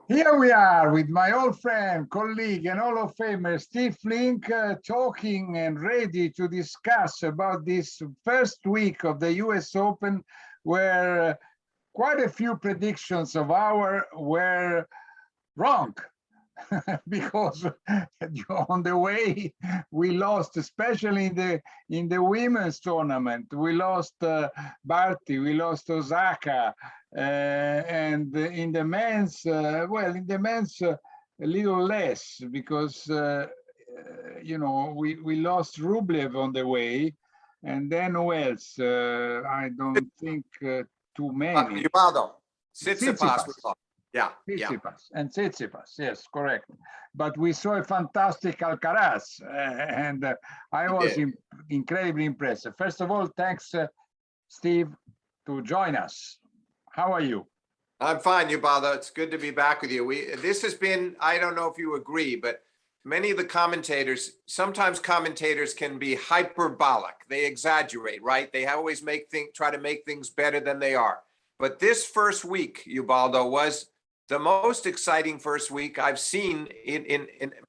Here we are with my old friend, colleague, and Hall of Famer Steve Flink, talking and ready to discuss about this first week of the US Open, where quite a few predictions of ours were wrong. Because on the way we lost, especially in the women's tournament, we lost Barty, we lost Osaka, and in the men's, a little less because we lost Rublev on the way, and then who else? I don't think too many. Ubaldo, Tsitsipas. Tsitsipas. Yeah. Tsitsipas and Tsitsipas, yes, correct. But we saw a fantastic Alcaraz, and I was incredibly impressed. First of all, thanks, Steve, to join us. How are you? I'm fine, Ubaldo. It's good to be back with you. This has been, I don't know if you agree, but many of the commentators, sometimes commentators can be hyperbolic. They exaggerate, right? They always try to make things better than they are. But this first week, Ubaldo, was the most exciting first week I've seen in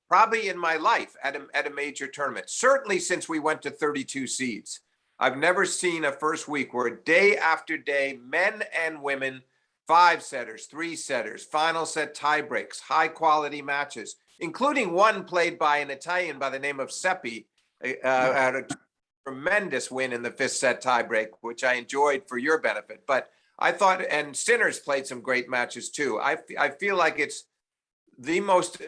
probably in my life at a major tournament. Certainly since we went to 32 seeds. I've never seen a first week where day after day, men and women, 5-setters, 3-setters, final set tie breaks, high quality matches, including one played by an Italian by the name of Seppi, had a tremendous win in the 5th set tie break, which I enjoyed for your benefit. But I thought, and Sinners played some great matches too. I feel like it's the most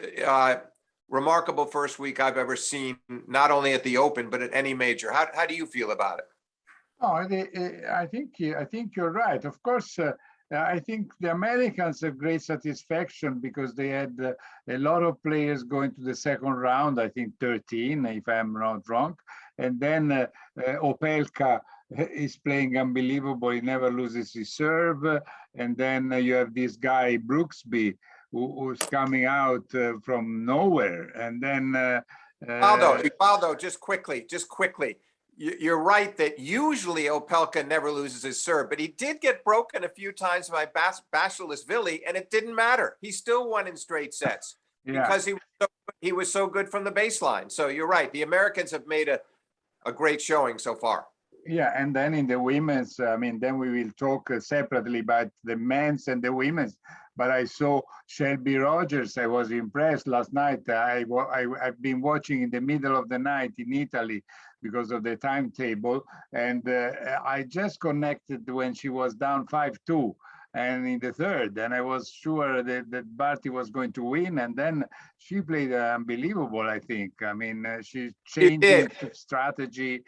remarkable first week I've ever seen, not only at the Open, but at any major. How do you feel about it? Oh, I think you're right. Of course, I think the Americans have great satisfaction because they had a lot of players going to the second round, I think 13, if I'm not wrong. And then Opelka is playing unbelievable. He never loses his serve. And then you have this guy, Brooksby, who's coming out from nowhere. And then... Ubaldo, just quickly. You're right that usually Opelka never loses his serve, but he did get broken a few times by Basilashvili, and it didn't matter. He still won in straight sets because he was so good from the baseline. So you're right. The Americans have made a great showing so far. Yeah, and then in the women's, then we will talk separately about the men's and the women's. But I saw Shelby Rogers. I was impressed last night. I've been watching in the middle of the night in Italy because of the timetable, and I just connected when she was down 5-2. And in the third, and I was sure that Barty was going to win, and then she played unbelievable, I think. She changed strategy,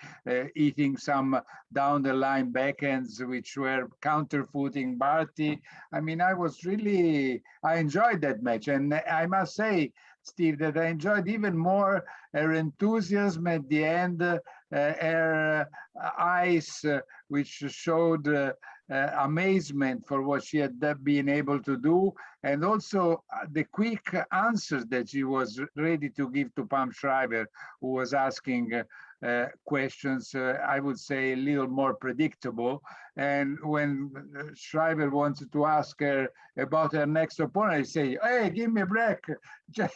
eating some down the line backhands, which were counterfooting Barty. I enjoyed that match. And I must say, Steve, that I enjoyed even more her enthusiasm at the end, her eyes, which showed amazement for what she had been able to do, and also the quick answers that she was ready to give to Pam Shriver, who was asking questions, I would say a little more predictable. And when Shriver wanted to ask her about her next opponent, I say, hey, give me a break.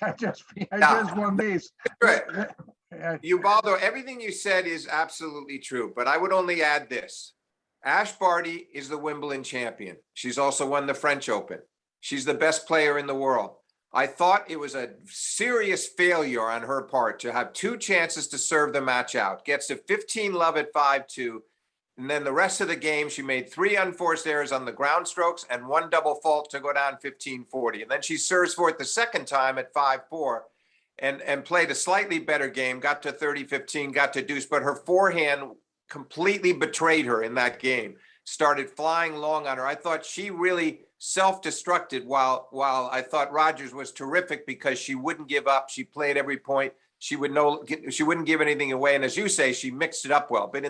I just won this. Ubaldo, everything you said is absolutely true, but I would only add this. Ash Barty is the Wimbledon champion. She's also won the French Open. She's the best player in the world. I thought it was a serious failure on her part to have 2 chances to serve the match out. Gets to 15-love at 5-2. And then the rest of the game, she made 3 unforced errors on the ground strokes and 1 double fault to go down 15-40. And then she serves for it the second time at 5-4 and played a slightly better game, got to 30-15, got to deuce, but her forehand completely betrayed her in that game, started flying long on her. I thought she really self-destructed while I thought Rogers was terrific because she wouldn't give up. She played every point. She wouldn't give anything away. And as you say, she mixed it up well. But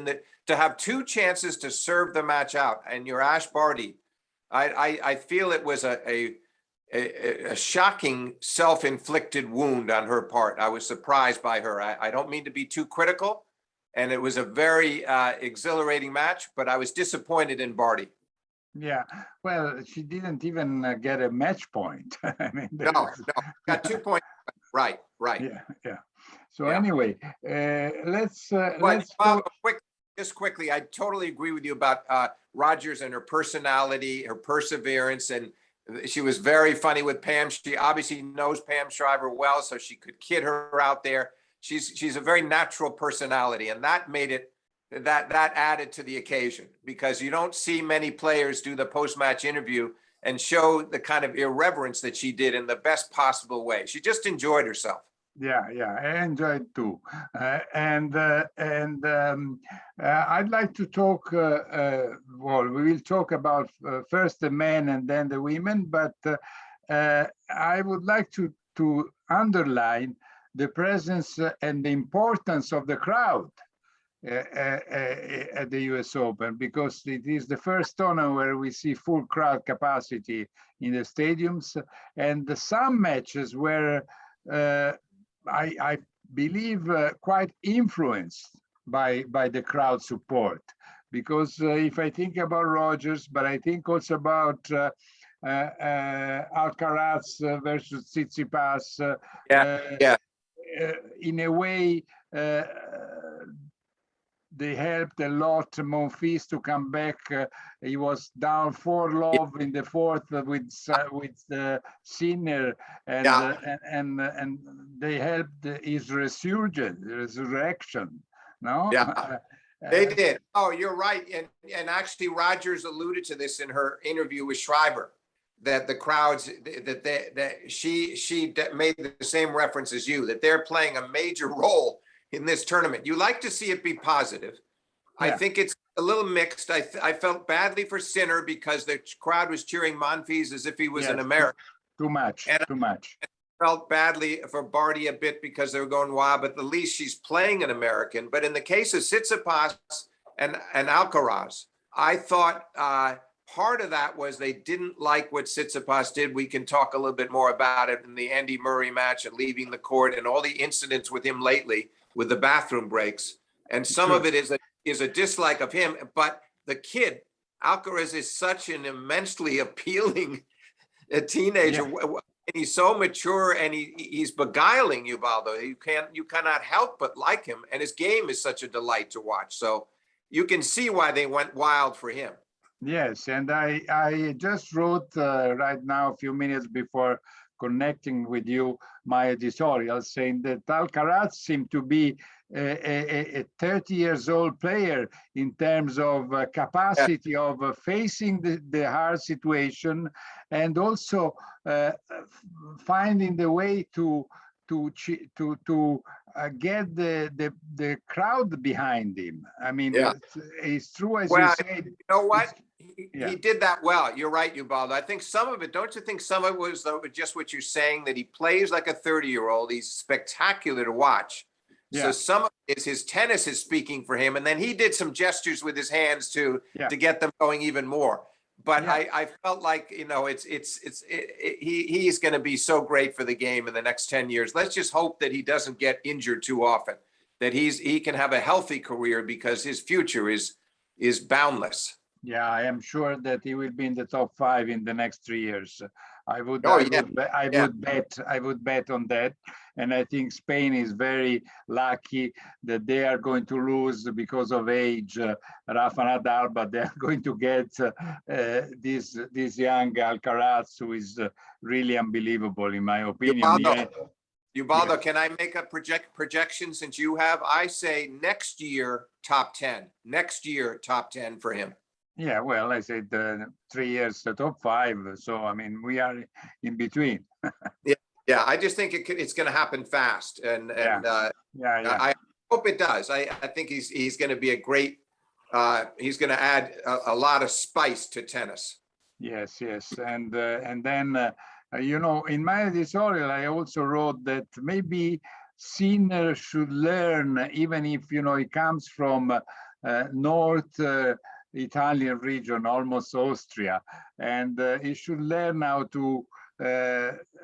to have 2 chances to serve the match out and you're Ash Barty, I feel it was a shocking self-inflicted wound on her part. I was surprised by her. I don't mean to be too critical, and it was a very exhilarating match, but I was disappointed in Barty. Yeah, well, she didn't even get a match point. I mean, No, got 2 points. Right. yeah, yeah. So Yeah. anyway, But let's talk. just quickly, I totally agree with you about Rogers and her personality, her perseverance, and she was very funny with Pam. She obviously knows Pam Shriver well, so she could kid her out there. She's a very natural personality, and that made it that added to the occasion, because you don't see many players do the post-match interview and show the kind of irreverence that she did in the best possible way. She just enjoyed herself. Yeah, yeah, I enjoyed too. I'd like to talk, well, we will talk about first the men and then the women, but I would like to underline the presence and the importance of the crowd at the US Open, because it is the first tournament where we see full crowd capacity in the stadiums, and some matches where I believe quite influenced by the crowd support, because if I think about Rogers, but I think also about Alcaraz versus Tsitsipas, Yeah. in a way, they helped a lot Monfils to come back. He was down 4-love in the fourth with Sinner, and they helped his resurrection. No. Yeah. They did. Oh, you're right. And actually, Rogers alluded to this in her interview with Shriver, that the crowds that she made the same reference as you, that they're playing a major role in this tournament. You like to see it be positive. Yeah. I think it's a little mixed. I felt badly for Sinner because the crowd was cheering Monfils as if he was an American. Too much. I felt badly for Barty a bit because they were going wild, but at least she's playing an American. But in the case of Tsitsipas and Alcaraz, I thought part of that was they didn't like what Tsitsipas did. We can talk a little bit more about it in the Andy Murray match and leaving the court and all the incidents with him lately with the bathroom breaks. And some of it is a dislike of him. But the kid, Alcaraz, is such an immensely appealing teenager. Yeah. And he's so mature, and he's beguiling you, Ubaldo. You cannot help but like him. And his game is such a delight to watch. So you can see why they went wild for him. Yes, and I just wrote right now, a few minutes before connecting with you, my editorial saying that Alcaraz seemed to be a 30 years old player in terms of capacity of facing the hard situation, and also finding the way to get the crowd behind him. I mean, it's true, as you said. You know what? He did that well. You're right, Ubaldo. I think some of it, don't you think some of it was just what you're saying, that he plays like a 30-year-old. He's spectacular to watch. Yeah. So some of it is his tennis is speaking for him. And then he did some gestures with his hands to get them going even more. But I felt like, you know, he's going to be so great for the game in the next 10 years. Let's just hope that he doesn't get injured too often, that he can have a healthy career, because his future is boundless. Yeah, I am sure that he will be in the top 5 in the next 3 years. I would bet on that. And I think Spain is very lucky that they are going to lose because of age, Rafa Nadal, but they are going to get this young Alcaraz, who is really unbelievable, in my opinion. Ubaldo, can I make a projection since you have? I say next year, top 10. Next year, top 10 for him. Yeah, well, I said 3 years, the top 5. So, I mean, we are in between. Yeah, I just think it's going to happen fast. I hope it does. I think he's going to be a great, he's going to add a lot of spice to tennis. Yes. And then, you know, in my editorial, I also wrote that maybe Sinner should learn, even if, you know, he comes from North Italian region, almost Austria, and he should learn how to,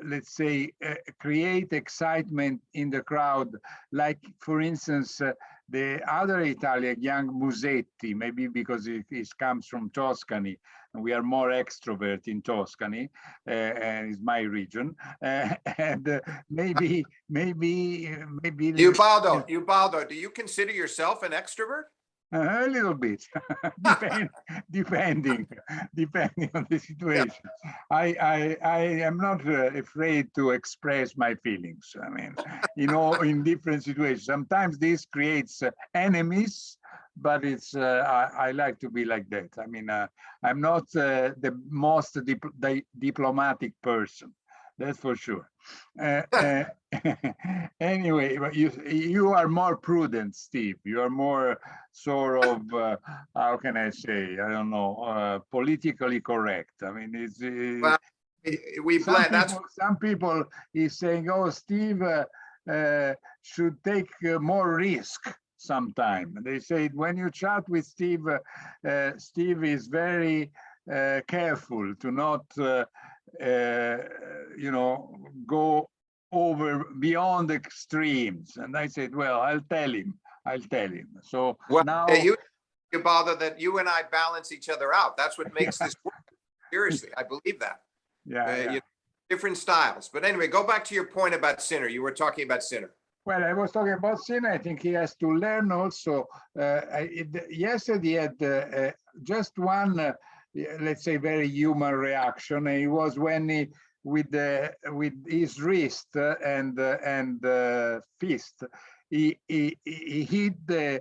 let's say, create excitement in the crowd. Like, for instance, The other Italian, young Musetti, maybe because it comes from Tuscany, and we are more extrovert in Tuscany, and it's my region, and maybe. Ubaldo, do you consider yourself an extrovert? A little bit, depending on the situation. I am not afraid to express my feelings. I mean, in different situations. Sometimes this creates enemies, but it's I like to be like that. I mean, I'm not the most diplomatic person. That's for sure. Anyway, you are more prudent, Steve. You are more sort of how can I say? I don't know, politically correct. I mean, it's well, we blend. Some people is saying, "Oh, Steve should take more risk." Sometime they say when you chat with Steve, Steve is very careful to not. Go over beyond extremes. And I said, well, I'll tell him. So now you bother that you and I balance each other out. That's what makes this work. Seriously, I believe that. Yeah. Different styles. But anyway, go back to your point about Sinner. You were talking about Sinner. Well, I was talking about Sinner. I think he has to learn also. Yesterday he had just one let's say very human reaction. It was when he with his wrist and fist he hit the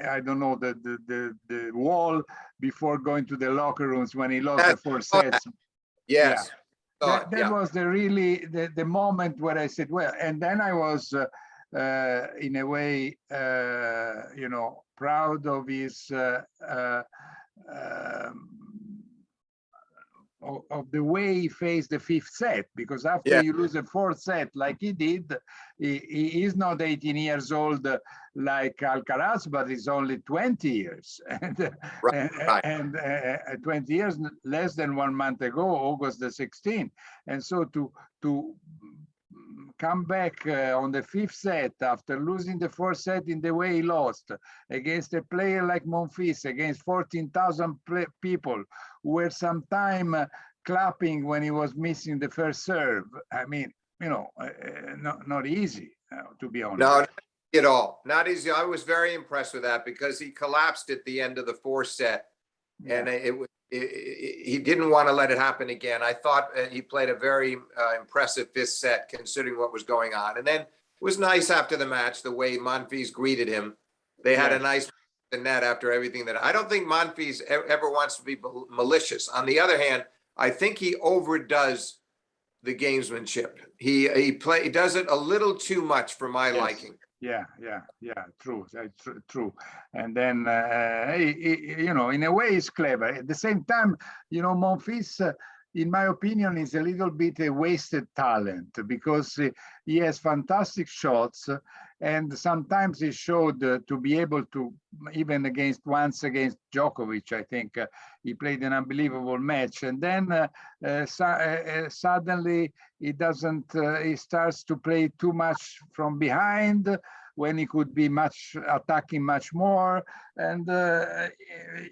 I don't know the wall before going to the locker rooms when he lost the 4 sets. Yes. Yeah. That was the moment where I said, well, and then I was in a way proud of his of the way he faced the 5th set, because after you lose a 4th set like he did, he is not 18 years old like Alcaraz, but he's only 20 years. And 20 years less than 1 month ago, August the 16th. And so to come back on the 5th set after losing the 4th set in the way he lost against a player like Monfils, against 14,000 people who were sometime clapping when he was missing the first serve. I mean, not easy, to be honest. No, not at all. Not easy. I was very impressed with that because he collapsed at the end of the 4th set, and he didn't want to let it happen again. I thought he played a very impressive 5th set considering what was going on. And then it was nice after the match, the way Monfils greeted him. They had a nice net after everything that I don't think Monfils ever wants to be malicious. On the other hand, I think he overdoes the gamesmanship. He does it a little too much for my liking. Yeah, true. And then, in a way, it's clever. At the same time, Monfils, in my opinion, is a little bit a wasted talent because he has fantastic shots. And sometimes he showed to be able to, even against Djokovic, I think he played an unbelievable match. And then suddenly he starts to play too much from behind when he could be attacking much more. And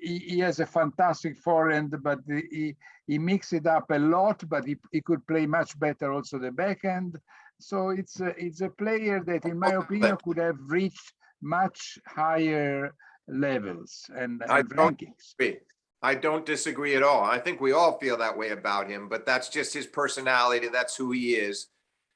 he has a fantastic forehand, but he mixed it up a lot, but he could play much better also the backhand. So it's a player that, in my opinion, could have reached much higher levels and rankings. I don't disagree at all. I think we all feel that way about him, but that's just his personality. That's who he is.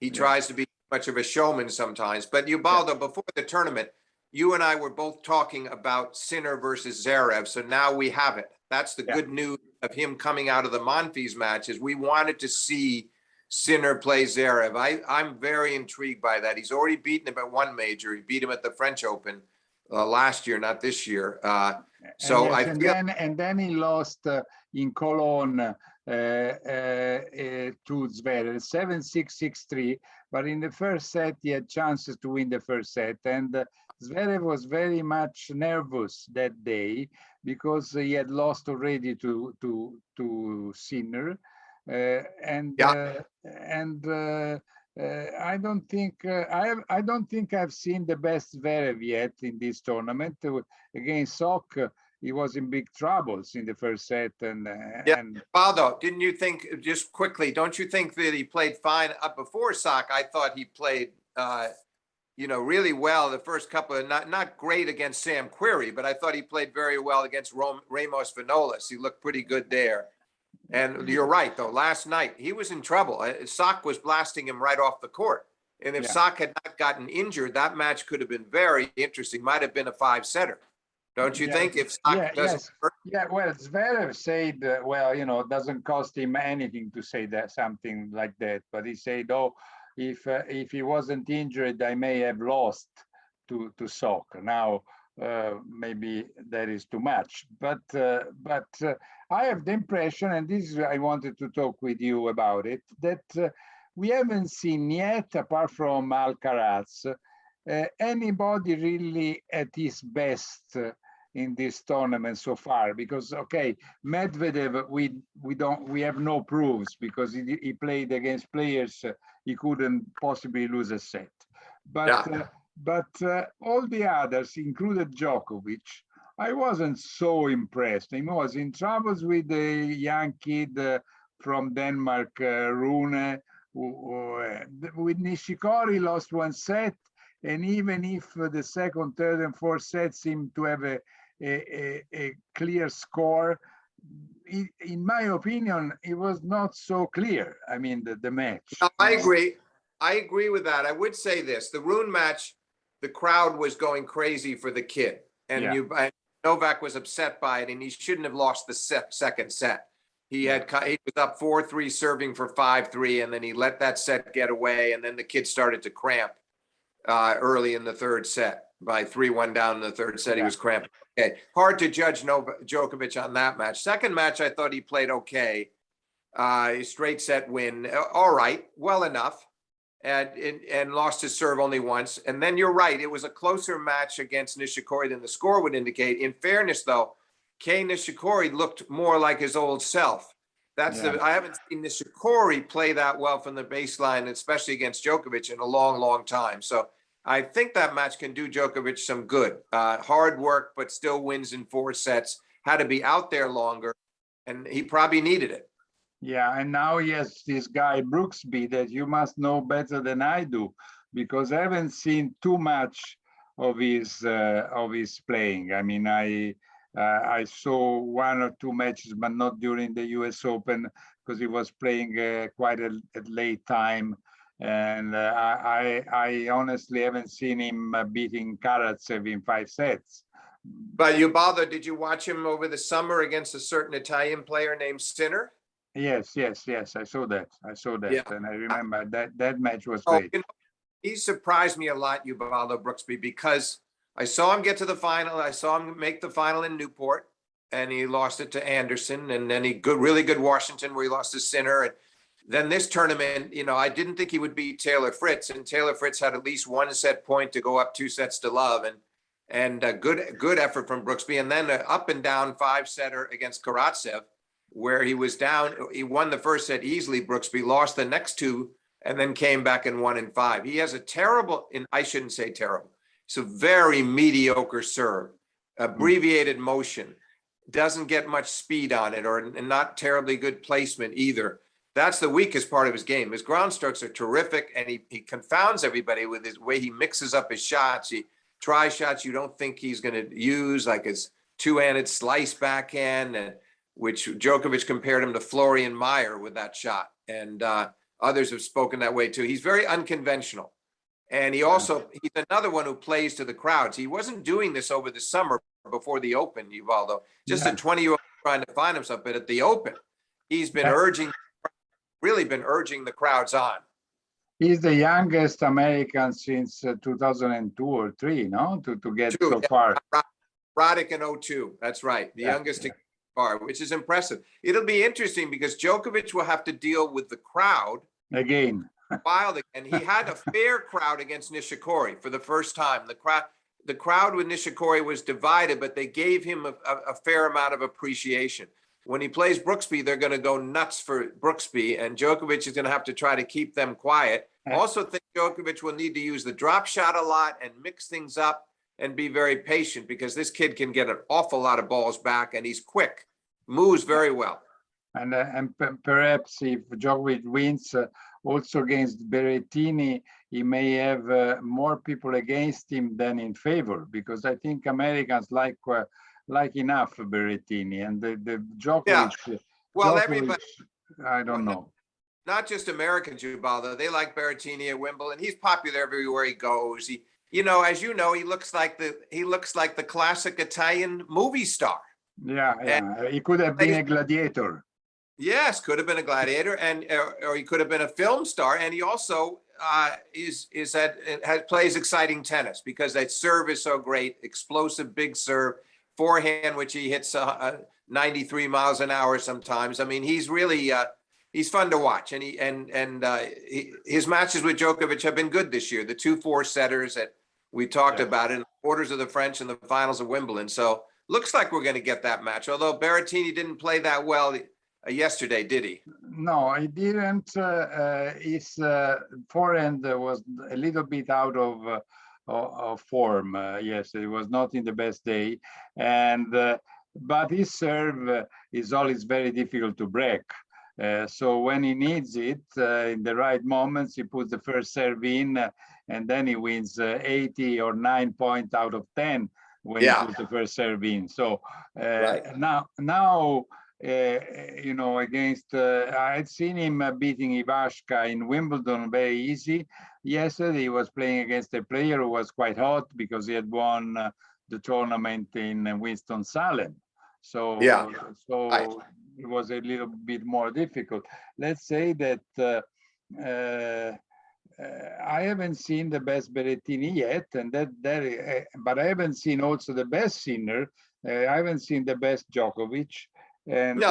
He tries to be much of a showman sometimes. But Ubaldo, before the tournament, you and I were both talking about Sinner versus Zerev. So now we have it. That's the good news of him coming out of the Monfils match, is we wanted to see Sinner play Zerev. I'm very intrigued by that. He's already beaten him at one major. He beat him at the French Open last year, not this year. And then he lost in Cologne to Zverev, 7-6, 6-3. But in the first set, he had chances to win the first set. And Zverev was very much nervous that day because he had lost already to Sinner. I don't think I've seen the best Zverev yet in this tournament. Against Sok, he was in big troubles in the first set, Yeah, and Baldo, didn't you think, just quickly, don't you think that he played fine up before Sock? I thought he played, really well the first couple of, not great against Sam Querrey, but I thought he played very well against Ramos Vinolas. He looked pretty good there. And you're right, though. Last night, he was in trouble. Sock was blasting him right off the court. And if Sock had not gotten injured, that match could have been very interesting. Might have been a 5-setter. Don't you think? If Sock doesn't hurt? Yeah, well, Zverev said, it doesn't cost him anything to say that something like that. But he said, oh, if he wasn't injured, I may have lost to Sock. Now, maybe that is too much. But I have the impression, and this is I wanted to talk with you about it, that we haven't seen yet, apart from Alcaraz, anybody really at his best in this tournament so far. Because Medvedev, we have no proofs because he played against players he couldn't possibly lose a set. But all the others, included Djokovic, I wasn't so impressed. He was in troubles with the young kid from Denmark, Rune. With Nishikori, lost one set. And even if the second, third, and fourth set seemed to have a clear score, in my opinion, it was not so clear. I mean, the match. No, I agree. I agree with that. I would say this: the Rune match, the crowd was going crazy for the kid, and Novak was upset by it, and he shouldn't have lost the second set. He was up 4-3 serving for 5-3, and then he let that set get away, and then the kid started to cramp early in the third set. By 3-1 down in the third set, he was cramping. Okay, hard to judge Djokovic on that match. Second match, I thought he played okay. Straight set win, all right, well enough. And lost his serve only once. And then you're right, it was a closer match against Nishikori than the score would indicate. In fairness, though, Kei Nishikori looked more like his old self. I haven't seen Nishikori play that well from the baseline, especially against Djokovic, in a long, long time. So I think that match can do Djokovic some good. Hard work, but still wins in 4 sets. Had to be out there longer, and he probably needed it. Yeah, and now he has this guy Brooksby that you must know better than I do, because I haven't seen too much of his playing. I mean, I saw 1 or 2 matches, but not during the U.S. Open because he was playing quite at late time, and I honestly haven't seen him beating Karatsev in 5 sets. But Ubaldo, did you watch him over the summer against a certain Italian player named Sinner? Yes. I saw that. Yeah. And I remember that match was great. He surprised me a lot, Ubaldo Brooksby, because I saw him get to the final. I saw him make the final in Newport, and he lost it to Anderson. And then really good Washington, where he lost to Sinner. And then this tournament, I didn't think he would beat Taylor Fritz, and Taylor Fritz had at least 1 set point to go up 2 sets to love, and a good effort from Brooksby, and then an up and down 5-setter against Karatsev, where he was down. He won the first set easily, Brooksby, lost the next 2, and then came back and won in 5. He has a terrible, and I shouldn't say terrible, it's a very mediocre serve, abbreviated motion, doesn't get much speed on it, and not terribly good placement either. That's the weakest part of his game. His ground strokes are terrific, and he confounds everybody with his way he mixes up his shots. He tries shots you don't think he's going to use, like his 2-handed slice backhand, which Djokovic compared him to Florian Mayer with that shot. And others have spoken that way too. He's very unconventional. And he's another one who plays to the crowds. He wasn't doing this over the summer before the Open, Ubaldo. Just a 20-year-old trying to find himself. But at the Open, he's been really been urging the crowds on. He's the youngest American since 2002 or 3, no? To get so far. Roddick in 2002. That's right. The youngest to get far, which is impressive. It'll be interesting because Djokovic will have to deal with the crowd again. Wild, and he had a fair crowd against Nishikori for the first time. The crowd with Nishikori was divided, but they gave him a fair amount of appreciation. When he plays Brooksby, they're going to go nuts for Brooksby, and Djokovic is going to have to try to keep them quiet. Also think Djokovic will need to use the drop shot a lot and mix things up and be very patient, because this kid can get an awful lot of balls back, and he's quick, moves very well. And perhaps if Djokovic wins also against Berrettini, he may have more people against him than in favor, because I think Americans like enough Berrettini, and the Djokovic. Yeah. Well, Djokovic, everybody, I don't know. Not just Americans, Ubaldo. They like Berrettini at Wimbledon. He's popular everywhere he goes. He, as you know, he looks like the classic Italian movie star. Yeah. And he could have been a gladiator. Yes, could have been a gladiator, and or he could have been a film star. And he also plays exciting tennis, because that serve is so great, explosive, big serve, forehand, which he hits 93 miles an hour sometimes. I mean, he's really he's fun to watch, and his matches with Djokovic have been good this year. The 2-4 setters that we talked about in the quarters of the French and the finals of Wimbledon. So looks like we're going to get that match. Although Berrettini didn't play that well yesterday, did he? No, he didn't. His forehand was a little bit out of form. Yes, it was not in the best day, and but his serve is always very difficult to break. So when he needs it in the right moments, he puts the first serve in, and then he wins 80 or 9 points out of 10 when he puts the first serve in. So now. Against I had seen him beating Ivashka in Wimbledon very easy. Yesterday he was playing against a player who was quite hot, because he had won the tournament in Winston-Salem. So it was a little bit more difficult. Let's say that I haven't seen the best Berrettini yet, and but I haven't seen also the best Sinner. I haven't seen the best Djokovic. And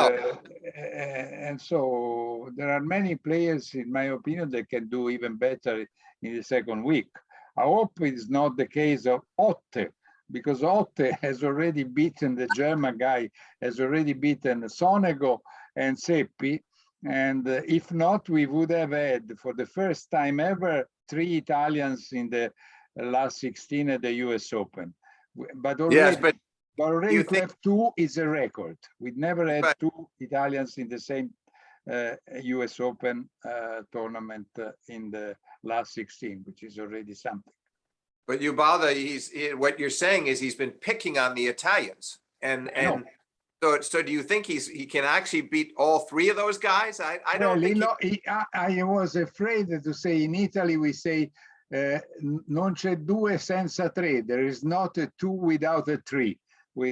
so there are many players, in my opinion, that can do even better in the second week. I hope it's not the case of Otte, because Otte has already beaten the German guy, has already beaten Sonego and Seppi. And if not, we would have had, for the first time ever, 3 Italians in the last 16 at the US Open. But already, already to have 2 is a record. We've never had 2 Italians in the same US Open tournament in the last 16, which is already something. But Ubaldo, what you're saying is he's been picking on the Italians, and so do you think he can actually beat all 3 of those guys? I don't think. I was afraid to say, in Italy we say non c'è 2 senza 3. There is not a 2 without a 3.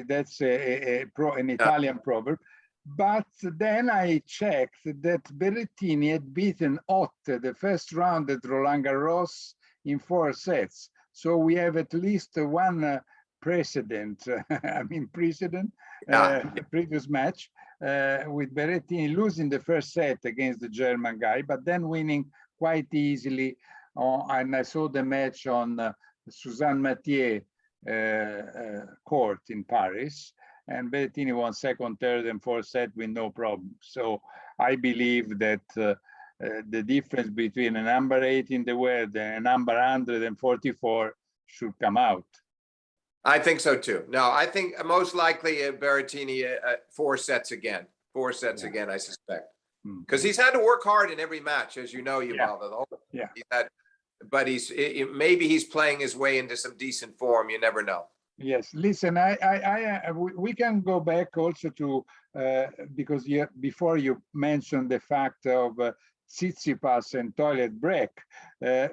That's an Italian proverb. But then I checked that Berrettini had beaten Otte the first round at Roland Garros in 4 sets. So we have at least one precedent. The previous match with Berrettini losing the first set against the German guy, but then winning quite easily. And I saw the match on Suzanne Mathieu court in Paris, and Berrettini won 2nd, 3rd, and 4th set with no problem. So I believe that the difference between a number 8 in the world and a number 144 should come out. I think so too. No, I think most likely Berrettini 4 sets again. 4 sets again, I suspect, because he's had to work hard in every match, as you know, Ubaldo. But maybe he's playing his way into some decent form. You never know. Yes, listen, we can go back also to because before you mentioned the fact of Tsitsipas and toilet break,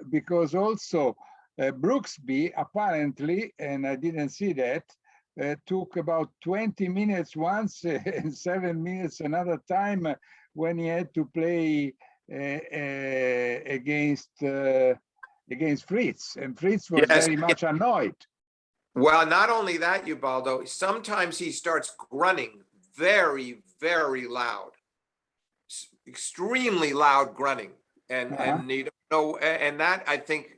because also Brooksby apparently, and I didn't see that, took about 20 minutes once and 7 minutes another time when he had to play against Fritz, and Fritz was very much annoyed. Well, not only that, Ubaldo, sometimes he starts grunting very, very loud, extremely loud grunting, and you don't know, and that I think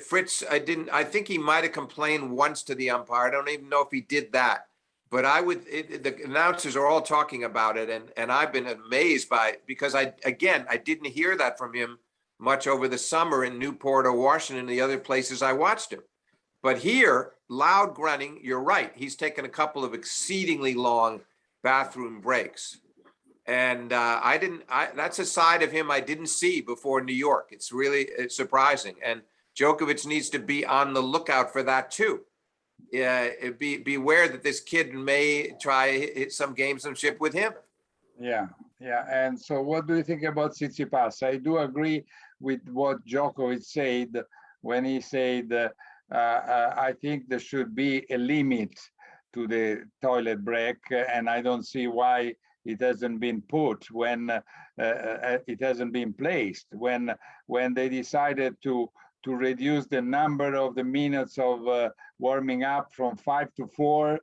Fritz, I think he might have complained once to the umpire. I don't even know if he did that, but the announcers are all talking about it, and I've been amazed by it, because I didn't hear that from him much over the summer in Newport or Washington and the other places I watched him. But here, loud grunting, you're right. He's taken a couple of exceedingly long bathroom breaks. And that's a side of him I didn't see before New York. It's really surprising. And Djokovic needs to be on the lookout for that too. Beware that this kid may try hit some gamesmanship with him. Yeah. And so what do you think about Tsitsipas? I do agree with what Djokovic said when he said, I think there should be a limit to the toilet break, and I don't see why it hasn't been put when it hasn't been placed when they decided to reduce the number of the minutes of warming up from 5 to 4,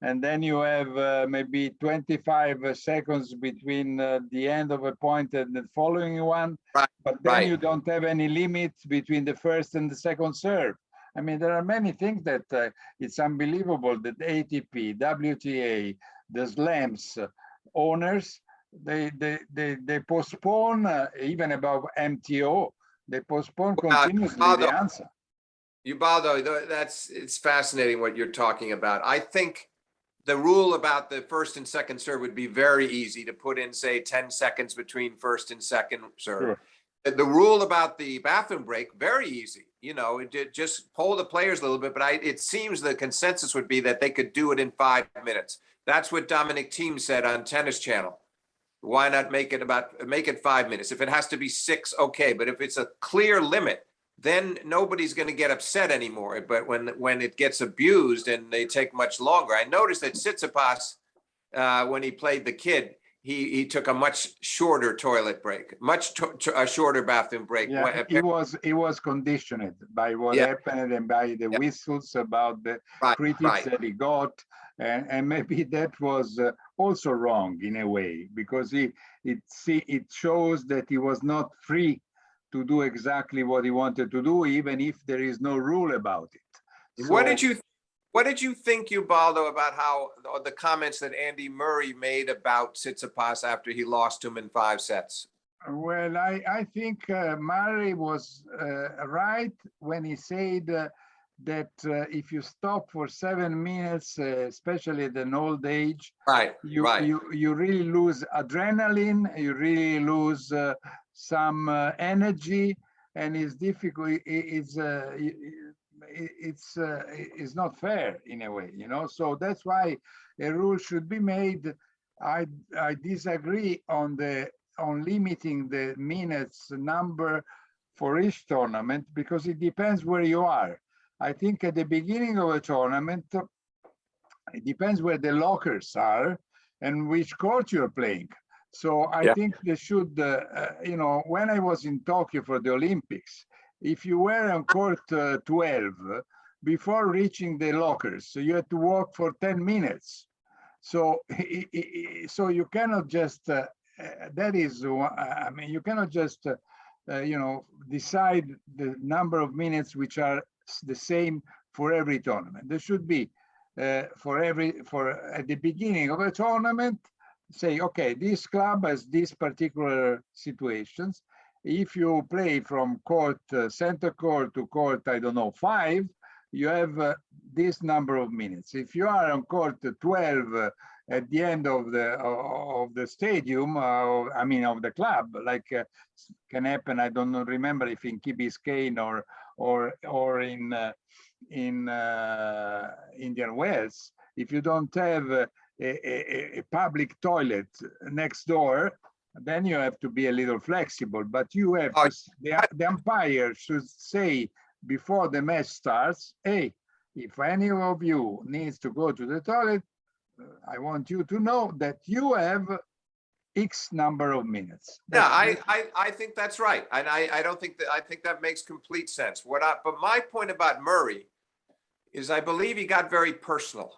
and then you have maybe 25 seconds between the end of a point and the following one, but then you don't have any limits between the first and the second serve. I mean, there are many things that it's unbelievable that ATP, WTA, the slams owners, they postpone even about MTO. They postpone continuously the answer. Ubaldo, it's fascinating what you're talking about. I think the rule about the first and second serve would be very easy to put in, say, 10 seconds between first and second serve. Sure. The rule about the bathroom break, very easy. You know, just poll the players a little bit, but it seems the consensus would be that they could do it in 5 minutes. That's what Dominic Thiem said on Tennis Channel. Why not make it 5 minutes? If it has to be 6, okay. But if it's a clear limit, then nobody's going to get upset anymore. But when it gets abused and they take much longer, I noticed that Tsitsipas, when he played the kid, he took a much shorter toilet break, a shorter bathroom break. Yeah, he was conditioned by what happened and by the whistles about the critics that he got, and maybe that was also wrong in a way, because it shows that he was not free to do exactly what he wanted to do, even if there is no rule about it. So, what did you think, Ubaldo, about how the comments that Andy Murray made about Tsitsipas after he lost to him in 5 sets? Well, I think Murray was right when he said that if you stop for 7 minutes, especially at an old age, you really lose adrenaline, you really lose some energy, and it's difficult. It's not fair in a way, you know. So that's why a rule should be made. I disagree on limiting the minutes number for each tournament, because it depends where you are. I think at the beginning of a tournament, it depends where the lockers are and which court you're playing. So I think they should, you know, when I was in Tokyo for the Olympics, if you were on court 12, before reaching the lockers, so you had to walk for 10 minutes. So you cannot just, that is, I mean, you cannot just, you know, decide the number of minutes which are the same for every tournament. There should be, at the beginning of a tournament, say, okay, this club has these particular situations. If you play from court, center court to court, I don't know, 5, you have this number of minutes. If you are on court 12 at the end of the stadium, I mean of the club, like can happen. I don't remember if in Key Biscayne or in Indian Wells. If you don't have a public toilet next door, then you have to be a little flexible. But you have the umpire should say before the match starts, hey, if any of you needs to go to the toilet, I want you to know that you have X number of minutes. I think that's right. And I don't think that, I think that makes complete sense. But my point about Murray is I believe he got very personal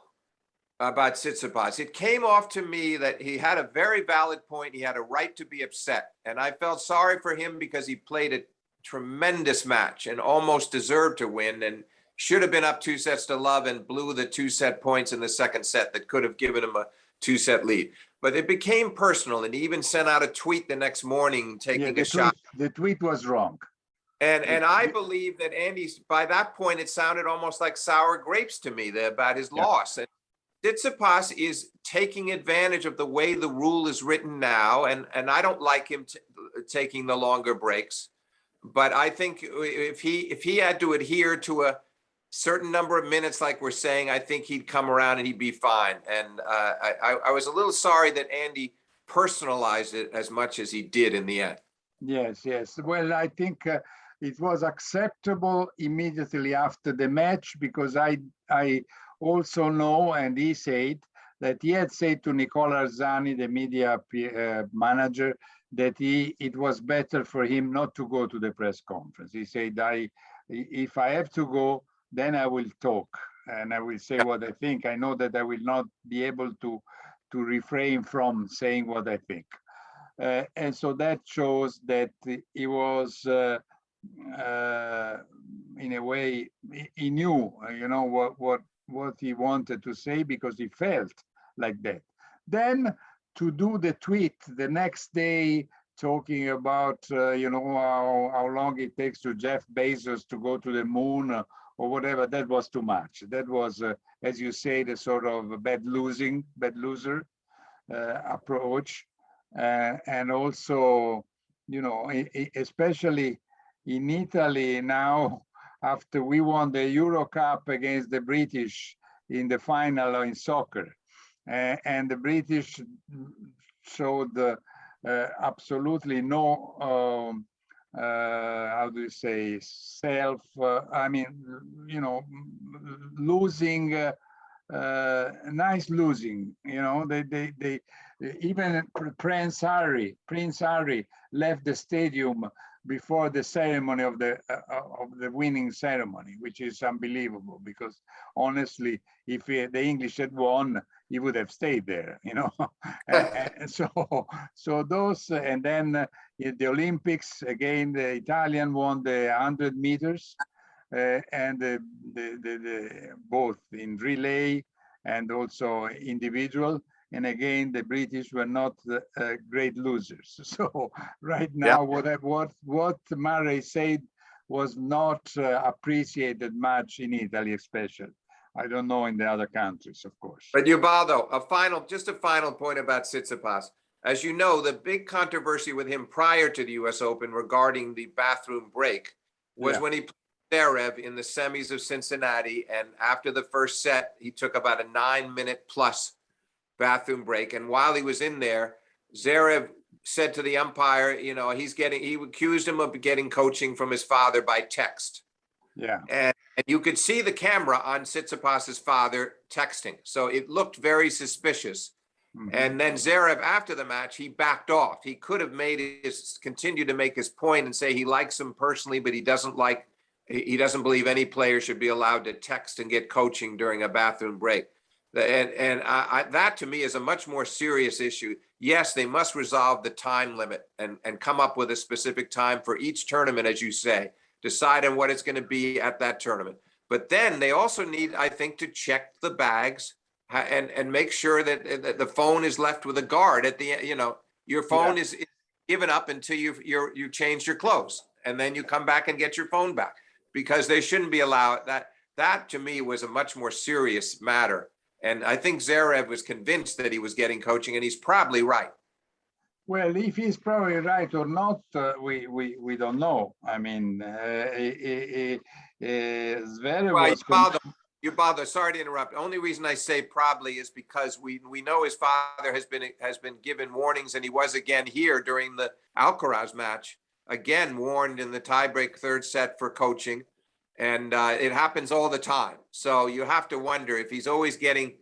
about Tsitsipas. It came off to me that he had a very valid point. He had a right to be upset. And I felt sorry for him because he played a tremendous match and almost deserved to win and should have been up 2-0 and blew the 2-set points in the second set that could have given him a 2-set lead. But it became personal, and he even sent out a tweet the next morning taking a shot. The tweet was wrong. And I believe that Andy's, by that point, it sounded almost like sour grapes to me about his loss. And Tsitsipas is taking advantage of the way the rule is written now, and I don't like him taking the longer breaks. But I think if he had to adhere to a certain number of minutes, like we're saying, I think he'd come around and he'd be fine. And I was a little sorry that Andy personalized it as much as he did in the end. Yes. Well, I think it was acceptable immediately after the match, because I also know, and he said, that he had said to Nicola Arzani, the media manager, that it was better for him not to go to the press conference. He said, if I have to go, then I will talk and I will say what I think. I know that I will not be able to refrain from saying what I think. And so that shows that he was, in a way, he knew, what he wanted to say, because he felt like that. Then to do the tweet the next day, talking about, how long it takes to Jeff Bezos to go to the moon or whatever, that was too much. That was, as you say, the sort of bad loser approach. And also, especially in Italy now, after we won the Euro Cup against the British in the final in soccer, and the British showed absolutely no, how do you say, losing, nice losing. They even Prince Harry left the stadium before the ceremony of the winning ceremony, which is unbelievable, because honestly, if the English had won, he would have stayed there, and so those, and then the Olympics, again, the Italian won the 100 meters, and the both in relay and also individual. And again, the British were not great losers. So right now, what Murray said was not appreciated much in Italy, especially. I don't know in the other countries, of course. But Ubaldo, a final point about Tsitsipas. As you know, the big controversy with him prior to the U.S. Open regarding the bathroom break was when he played Zerev in the semis of Cincinnati, and after the first set, he took about a 9-minute plus bathroom break. And while he was in there, Zerev said to the umpire, he accused him of getting coaching from his father by text. Yeah. And you could see the camera on Tsitsipas's father texting. So it looked very suspicious. Mm-hmm. And then Zerev, after the match, he backed off. He could have continued to make his point and say he likes him personally, but he doesn't believe any player should be allowed to text and get coaching during a bathroom break. And that to me is a much more serious issue. Yes, they must resolve the time limit and come up with a specific time for each tournament, as you say, decide on what it's going to be at that tournament. But then they also need, I think, to check the bags and make sure that the phone is left with a guard at the end. Your phone is given up until you change your clothes, and then you come back and get your phone back, because they shouldn't be allowed. That to me was a much more serious matter. And I think Zerev was convinced that he was getting coaching, and he's probably right. Well, if he's probably right or not, we don't know. I mean, Zverev was... Ubaldo, sorry to interrupt. The only reason I say probably is because we know his father has been given warnings, and he was again here during the Alcaraz match, again warned in the tiebreak third set for coaching. And it happens all the time. So you have to wonder if he's always getting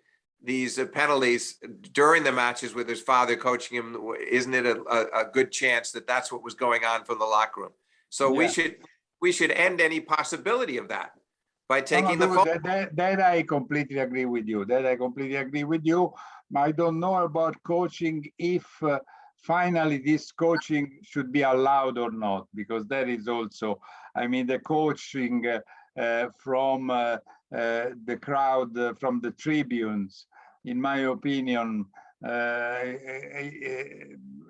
these penalties during the matches with his father coaching him. Isn't it a good chance that that's what was going on from the locker room? So we should end any possibility of that by taking the phone. That I completely agree with you. I don't know about coaching, if finally this coaching should be allowed or not, because that is also, I mean, the coaching from the crowd, from the tribunes. In my opinion,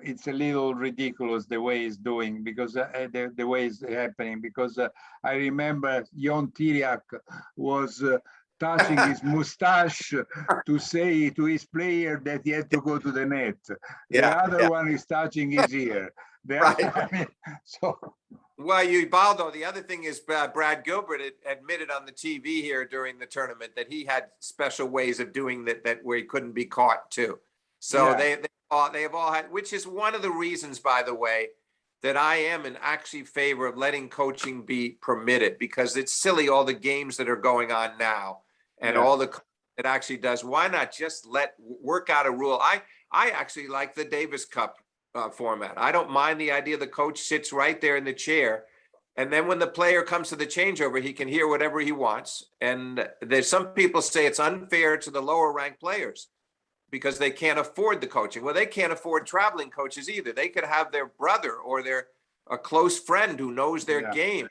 it's a little ridiculous the way it's doing, because the way it's happening, because I remember Jon Tiriak was touching his mustache to say to his player that he had to go to the net. The other one is touching his ear. I mean, so. Well, Ubaldo, the other thing is Brad Gilbert admitted on the TV here during the tournament that he had special ways of doing that where he couldn't be caught too. So they have all had, which is one of the reasons, by the way, that I am in actually favor of letting coaching be permitted, because it's silly, all the games that are going on now and all the it actually does. Why not just work out a rule? I actually like the Davis Cup format. I don't mind the idea the coach sits right there in the chair, and then when the player comes to the changeover, he can hear whatever he wants. And there's some people say it's unfair to the lower ranked players because they can't afford the coaching. Well, they can't afford traveling coaches either. They could have their brother or a close friend who knows their game.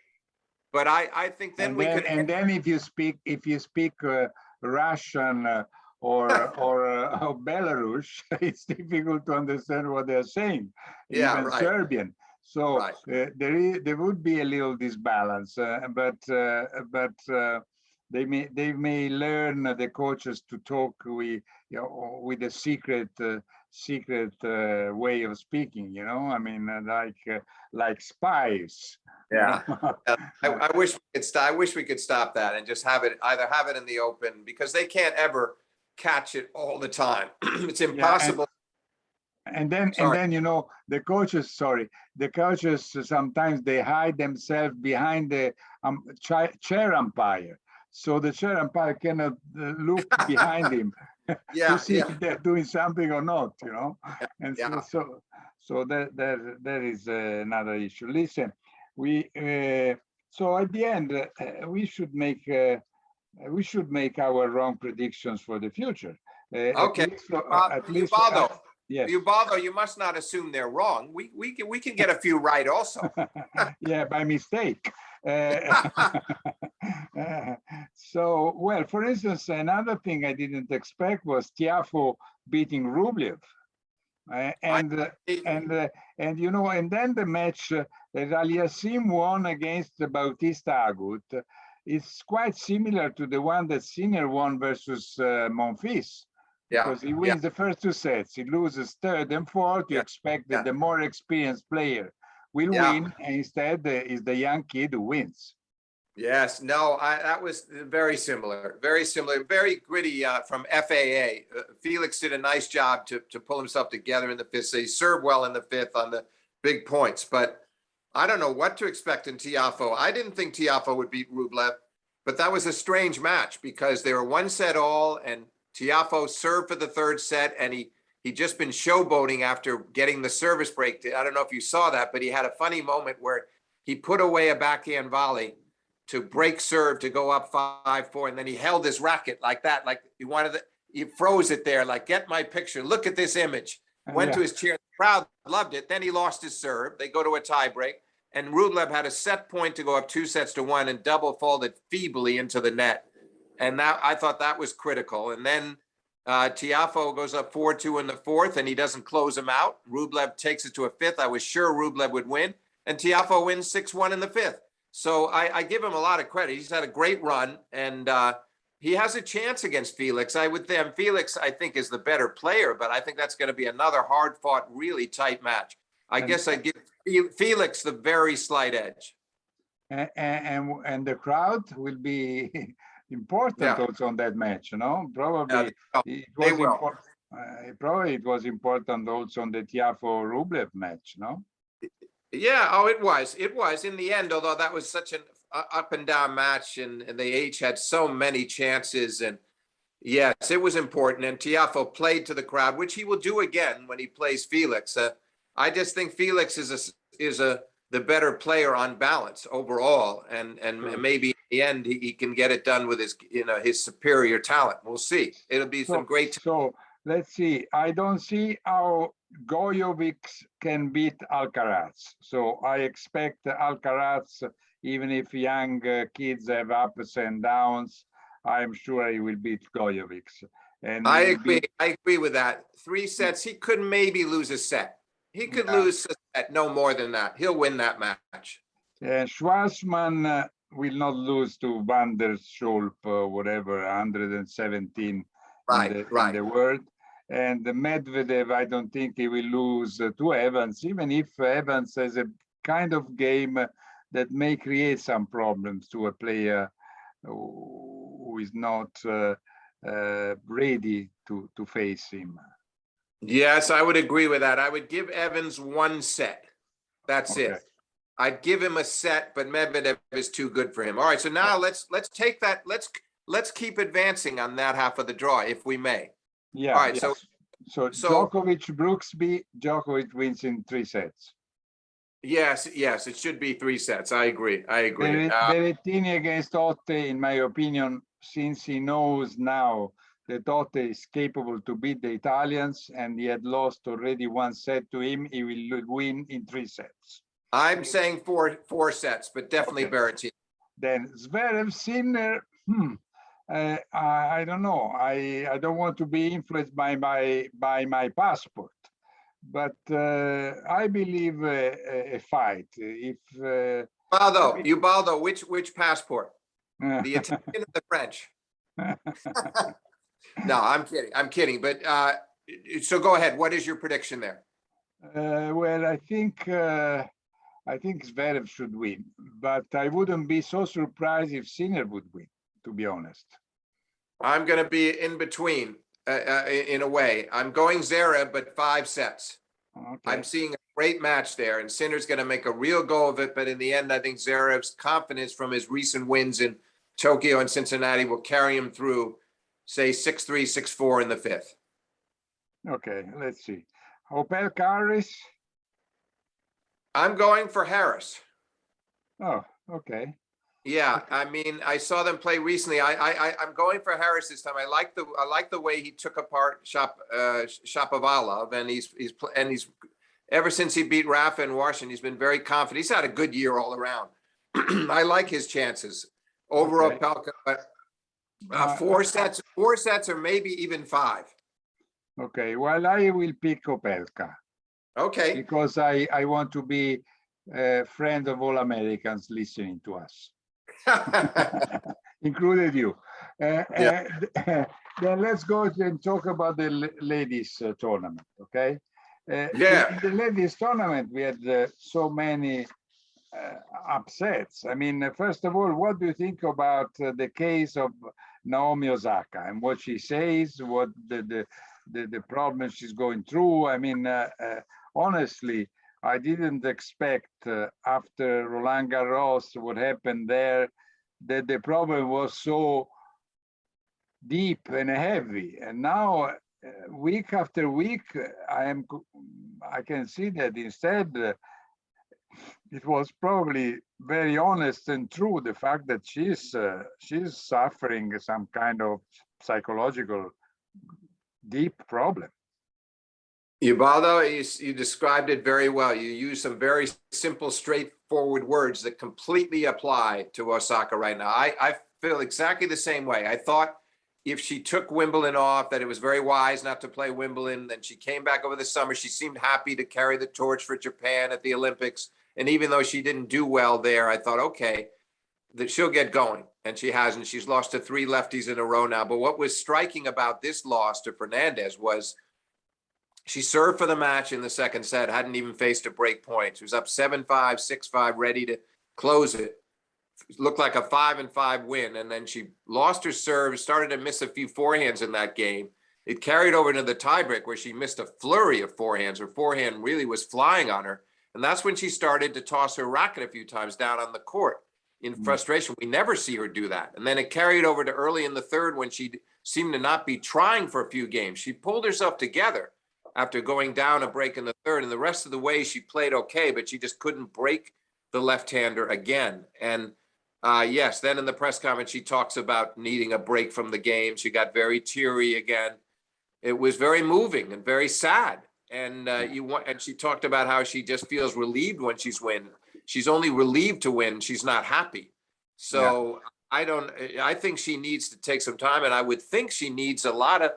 But I think then then if you speak Russian or Belarus, it's difficult to understand what they're saying. Even Serbian. So there would be a little disbalance, but they may learn, the coaches, to talk with a secret way of speaking. I mean, like spies. Yeah. I wish we could stop that and just have it in the open, because they can't ever catch it all the time. It's impossible. And then the coaches sometimes they hide themselves behind the chair umpire, so the chair umpire cannot look behind him to see if they're doing something or not. And so that is another issue. Listen, so at the end we should make our wrong predictions for the future. Okay, Ubaldo. Yes. Ubaldo, you must not assume they're wrong. We can get a few right also. Yeah, by mistake. So, well, for instance, another thing I didn't expect was Tiafoe beating Rublev. And then the match that Aliassime won against Bautista Agut is quite similar to the one that Sinner won versus Monfils. Because he wins the first two sets, he loses third and fourth. You expect that the more experienced player will win, and instead is the young kid who wins. Yes, no, that was very similar, very gritty from FAA. Felix did a nice job to pull himself together in the fifth. So he served well in the fifth on the big points, but I don't know what to expect in Tiafoe. I didn't think Tiafoe would beat Rublev, but that was a strange match because they were one set all, and Tiafoe served for the third set, and he just been showboating after getting the service break. I don't know if you saw that, but he had a funny moment where he put away a backhand volley to break serve to go up 5-4, and then he held his racket like that, like he froze it there, like, get my picture, look at this image. Went to his chair, the crowd loved it. Then he lost his serve. They go to a tie break, and Rublev had a set point to go up 2-1 and double faulted feebly into the net. And that, I thought that was critical. And then Tiafoe goes up 4-2 in the fourth, and he doesn't close him out. Rublev takes it to a fifth. I was sure Rublev would win, and Tiafoe wins 6-1 in the fifth. So I give him a lot of credit. He's had a great run, and he has a chance against Felix. Felix, I think, is the better player, but I think that's going to be another hard-fought, really tight match. I guess I'd give Felix the very slight edge. And the crowd will be important also on that match, Probably it was important also on the Tiafoe-Rublev match, no? Yeah, it was. In the end, although that was such an up and down match, and they each had so many chances, and yes, it was important. And Tiafoe played to the crowd, which he will do again when he plays Felix. I just think Felix is the better player on balance overall, and maybe in the end he can get it done with his superior talent. We'll see. It'll be some great. So let's see. I don't see how Gojovic can beat Alcaraz. So I expect Alcaraz even if young kids have ups and downs, I'm sure he will beat Gojovic. And I agree. I agree with that. 3 sets, he could maybe lose a set. He could lose a set, no more than that. He'll win that match. Schwarzman will not lose to Van der Schulp, whatever, 117 in the world. And Medvedev, I don't think he will lose to Evans, even if Evans has a kind of game that may create some problems to a player who is not ready to face him. Yes, I would agree with that. I would give Evans 1 set. That's it. I'd give him a set, but Medvedev is too good for him. All right, so now let's take that. Let's keep advancing on that half of the draw, if we may. Yeah. All right. Yes. So Djokovic, Brooksby, Djokovic wins in 3 sets. Yes, it should be 3 sets. I agree. Berrettini against Otte, in my opinion, since he knows now that Otte is capable to beat the Italians and he had lost already 1 set to him, he will win in 3 sets. I'm saying 4 sets, but definitely Berrettini. Then Zverev, Sinner, I don't know. I don't want to be influenced by my passport, but I believe a fight. If Ubaldo, which passport? The Italian or the French? No, I'm kidding. But so go ahead. What is your prediction there? Well, I think Zverev should win, but I wouldn't be so surprised if Sinner would win, to be honest. I'm going to be in between in a way. I'm going Zerev, but 5 sets. Okay. I'm seeing a great match there, and Sinner's going to make a real go of it. But in the end, I think Zverev's confidence from his recent wins in Tokyo and Cincinnati will carry him through, say, 6-3, 6-4 in the 5th. Okay, let's see. Opelka Harris. I'm going for Harris. Oh, okay. Yeah, I mean, I saw them play recently. I'm going for Harris this time. I like the way he took apart Shapovalov, and he's ever since he beat Rafa in Washington, he's been very confident. He's had a good year all around. I like his chances over Opelka. But 4 sets or maybe even 5. Okay, well, I will pick Opelka. Okay. Because I want to be a friend of all Americans listening to us. Included you. Then let's go and talk about the ladies tournament, okay? In the ladies tournament, we had so many upsets. I mean, first of all, what do you think about the case of Naomi Osaka and what she says, what the problems she's going through? I mean, honestly, I didn't expect after Roland Garros, what happened there, that the problem was so deep and heavy. And now, week after week, I can see that instead, it was probably very honest and true, the fact that she's suffering some kind of psychological deep problem. Ubaldo, you described it very well. You used some very simple, straightforward words that completely apply to Osaka right now. I feel exactly the same way. I thought if she took Wimbledon off, that it was very wise not to play Wimbledon. Then she came back over the summer. She seemed happy to carry the torch for Japan at the Olympics. And even though she didn't do well there, I thought, okay, that she'll get going. And she hasn't. She's lost to 3 lefties in a row now. But what was striking about this loss to Fernandez was she served for the match in the 2nd set, hadn't even faced a break point. She was up 7-5, 6-5, ready to close it. It looked like a 5-5 win. And then she lost her serve, started to miss a few forehands in that game. It carried over into the tiebreak where she missed a flurry of forehands. Her forehand really was flying on her. And that's when she started to toss her racket a few times down on the court in frustration. We never see her do that. And then it carried over to early in the 3rd when she seemed to not be trying for a few games. She pulled herself together after going down a break in the 3rd, and the rest of the way she played okay, but she just couldn't break the left-hander again. And yes, then in the press conference, she talks about needing a break from the game. She got very teary again. It was very moving and very sad. And and she talked about how she just feels relieved when she's winning. she's only relieved to win. She's not happy. So I think she needs to take some time, and I would think she needs a lot of,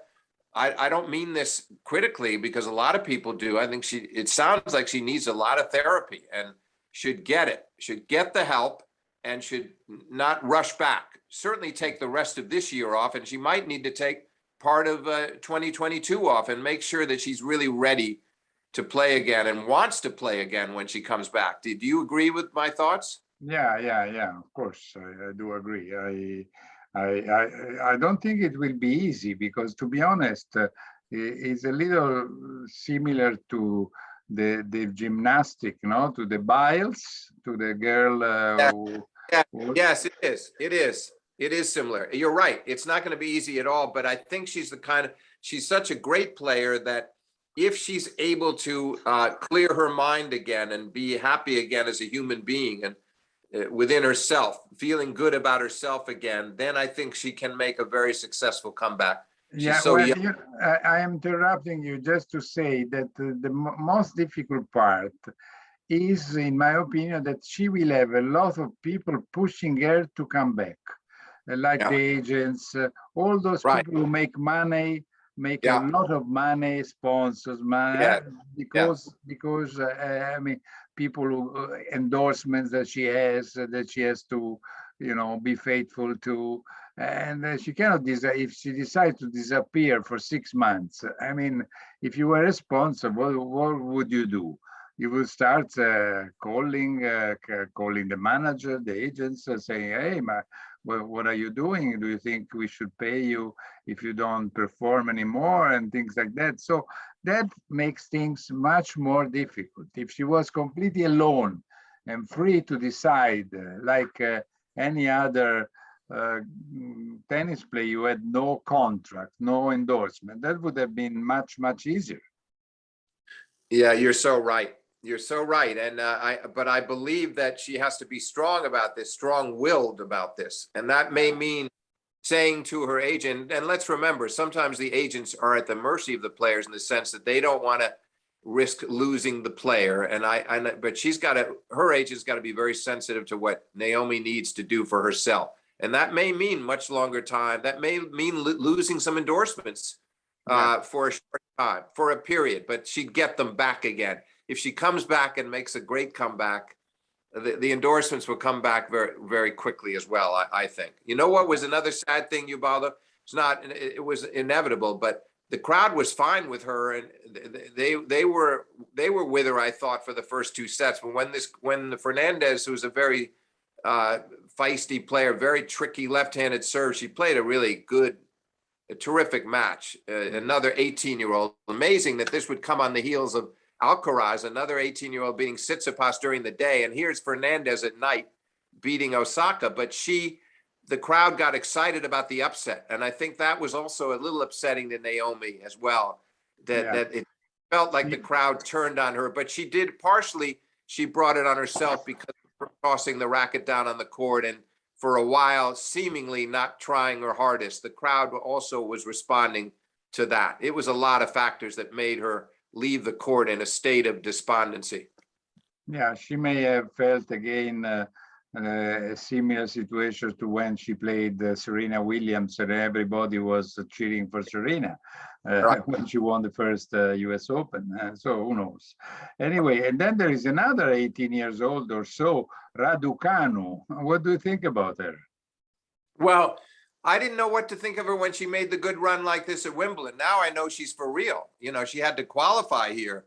I don't mean this critically because a lot of people do. I think it sounds like she needs a lot of therapy and should get the help and should not rush back. Certainly take the rest of this year off, and she might need to take part of 2022 off and make sure that she's really ready to play again and wants to play again when she comes back. Do you agree with my thoughts? Yeah. Of course, I do agree. I don't think it will be easy because, to be honest, it's a little similar to the gymnastic, no, to the Biles, to the girl. Yes, it is. It is similar. You're right. It's not going to be easy at all. But I think she's she's such a great player that if she's able to clear her mind again and be happy again as a human being and within herself, feeling good about herself again, then I think she can make a very successful comeback. She's so young. I am interrupting you just to say that the most difficult part is, in my opinion, that she will have a lot of people pushing her to come back, like the agents, all those people who make money, make a lot of money, sponsors money, because I mean, people who endorsements that she has to, be faithful to, and she cannot if she decides to disappear for 6 months. I mean, if you were a sponsor, what would you do? You will start calling the manager, the agents, saying, "Hey, what are you doing? Do you think we should pay you if you don't perform anymore?" and things like that. So that makes things much more difficult. If she was completely alone and free to decide, like any other tennis player, you had no contract, no endorsement, that would have been much, much easier. Yeah, you're so right. You're so right. And but I believe that she has to be strong about this, strong-willed about this. And that may mean saying to her agent, and let's remember, sometimes the agents are at the mercy of the players in the sense that they don't want to risk losing the player. But her agent's got to be very sensitive to what Naomi needs to do for herself. And that may mean much longer time. That may mean losing some endorsements for a short time, for a period, but she'd get them back again. If she comes back and makes a great comeback, the endorsements will come back very, very quickly as well, I think. You know what was another sad thing, Ubaldo? It was inevitable, but the crowd was fine with her, and they were with her, I thought, for the first 2 sets. But when the Fernandez, who's a very feisty player, very tricky left-handed serve, she played a terrific match. Another 18-year-old. Amazing that this would come on the heels of Alcaraz, another 18-year-old beating Tsitsipas during the day, and here's Fernandez at night beating Osaka. But the crowd got excited about the upset, and I think that was also a little upsetting to Naomi as well. That it felt like the crowd turned on her, but she brought it on herself because of tossing the racket down on the court and for a while seemingly not trying her hardest. The crowd also was responding to that. It was a lot of factors that made her leave the court in a state of despondency. Yeah, she may have felt again a similar situation to when she played Serena Williams, and everybody was cheering for Serena when she won the first US Open. So who knows? Anyway, and then there is another 18 years old or so, Raducanu. What do you think about her? Well, I didn't know what to think of her when she made the good run like this at Wimbledon. Now I know she's for real. She had to qualify here,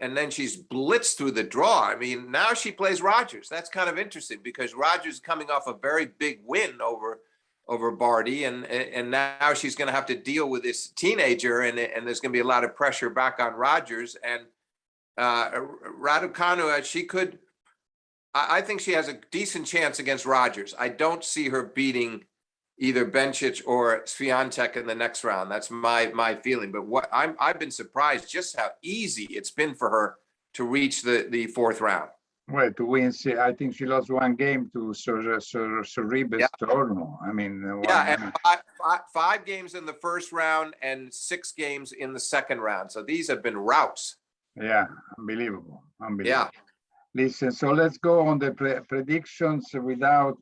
and then she's blitzed through the draw. I mean, now she plays Rogers. That's kind of interesting because Rogers is coming off a very big win over Barty, and now she's going to have to deal with this teenager, and there's going to be a lot of pressure back on Rogers. And Raducanu, I think she has a decent chance against Rogers. I don't see her beating either Bencic or Swiatek in the next round. That's my feeling. But I've been surprised just how easy it's been for her to reach the 4th round. Well, to win, I think she lost 1 game to Sorribes Tormo. I mean, and 5 games in the first round and 6 games in the second round. So these have been routs. Yeah, unbelievable. Yeah. Listen, so let's go on the predictions without.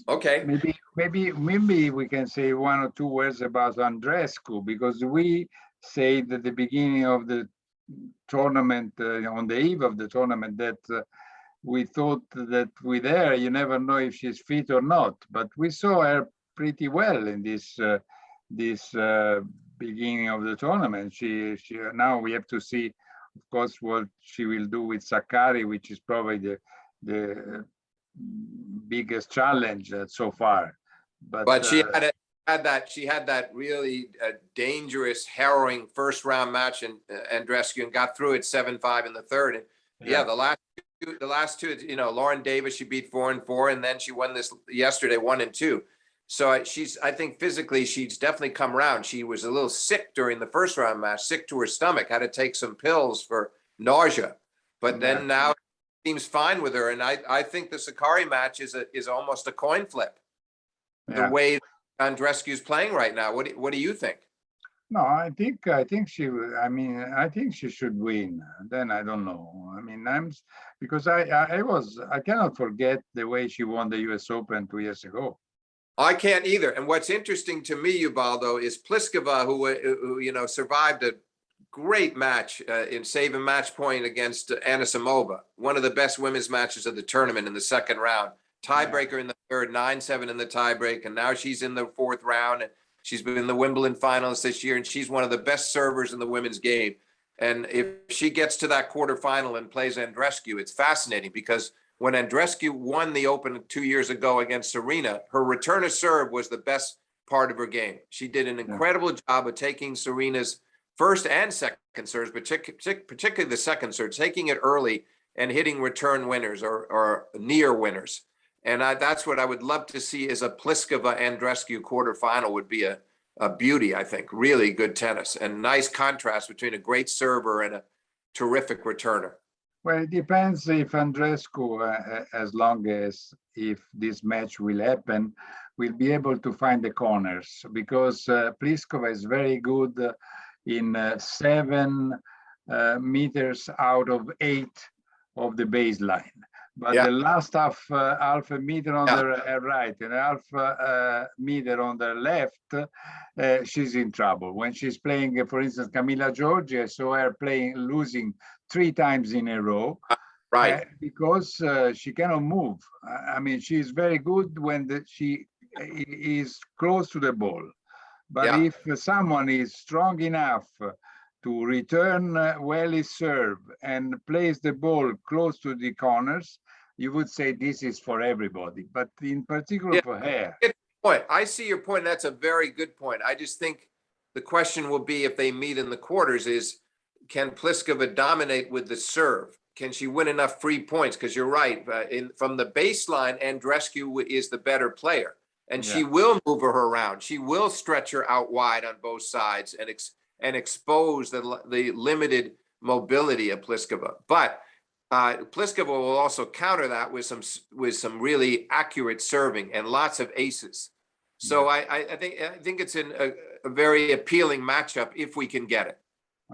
Okay. Maybe we can say one or two words about Andreescu, because we said at the beginning of the tournament, on the eve of the tournament, that we thought that with her, you never know if she's fit or not. But we saw her pretty well in this beginning of the tournament. She now we have to see, of course, what she will do with Sakkari, which is probably the biggest challenge so far. But she had that really dangerous, harrowing first round match in Andreescu and got through it 7-5 in the third. And yeah, the last two, Lauren Davis, she beat 4-4, and then she won this yesterday 1-2. So I think physically she's definitely come around. She was a little sick during the first round match, sick to her stomach, had to take some pills for nausea, but then now seems fine with her. And I think the Sakkari match is almost a coin flip. The way Andreescu's playing right now. What do you think? No, I think she will. I mean, I think she should win. Then I don't know. I mean, because I cannot forget the way she won the U.S. Open 2 years ago. I can't either. And what's interesting to me, Ubaldo, is Pliskova, who survived a great match in save and match point against Anisimova, one of the best women's matches of the tournament in the second round. Tiebreaker in the third, 9-7 in the tiebreak, and now she's in the fourth round. And she's been in the Wimbledon finals this year, and she's one of the best servers in the women's game. And if she gets to that quarterfinal and plays Andreescu, it's fascinating, because when Andreescu won the Open 2 years ago against Serena, her return of serve was the best part of her game. She did an incredible job of taking Serena's first and second serves, particularly the second serve, taking it early and hitting return winners or near winners. And that's what I would love to see, is a Pliskova-Andreescu quarterfinal. Would be a beauty, I think. Really good tennis, and nice contrast between a great server and a terrific returner. Well, it depends if Andreescu, as long as if this match will happen, will be able to find the corners, because Pliskova is very good in 7 meters out of 8 of the baseline. But the last half a meter on the right and half meter on the left, she's in trouble. When she's playing, for instance, Camilla Giorgi, I saw her losing 3 times in a row. Right. Because she cannot move. I mean, she's very good when she is close to the ball. But if someone is strong enough to return well his serve and place the ball close to the corners, you would say this is for everybody, but in particular for her. Good point. I see your point. That's a very good point. I just think the question will be, if they meet in the quarters, is can Pliskova dominate with the serve? Can she win enough free points? Because you're right. From the baseline, Andreescu is the better player, and she will move her around. She will stretch her out wide on both sides and expose the limited mobility of Pliskova. But Pliskova will also counter that with some really accurate serving and lots of aces. So I think it's a very appealing matchup if we can get it.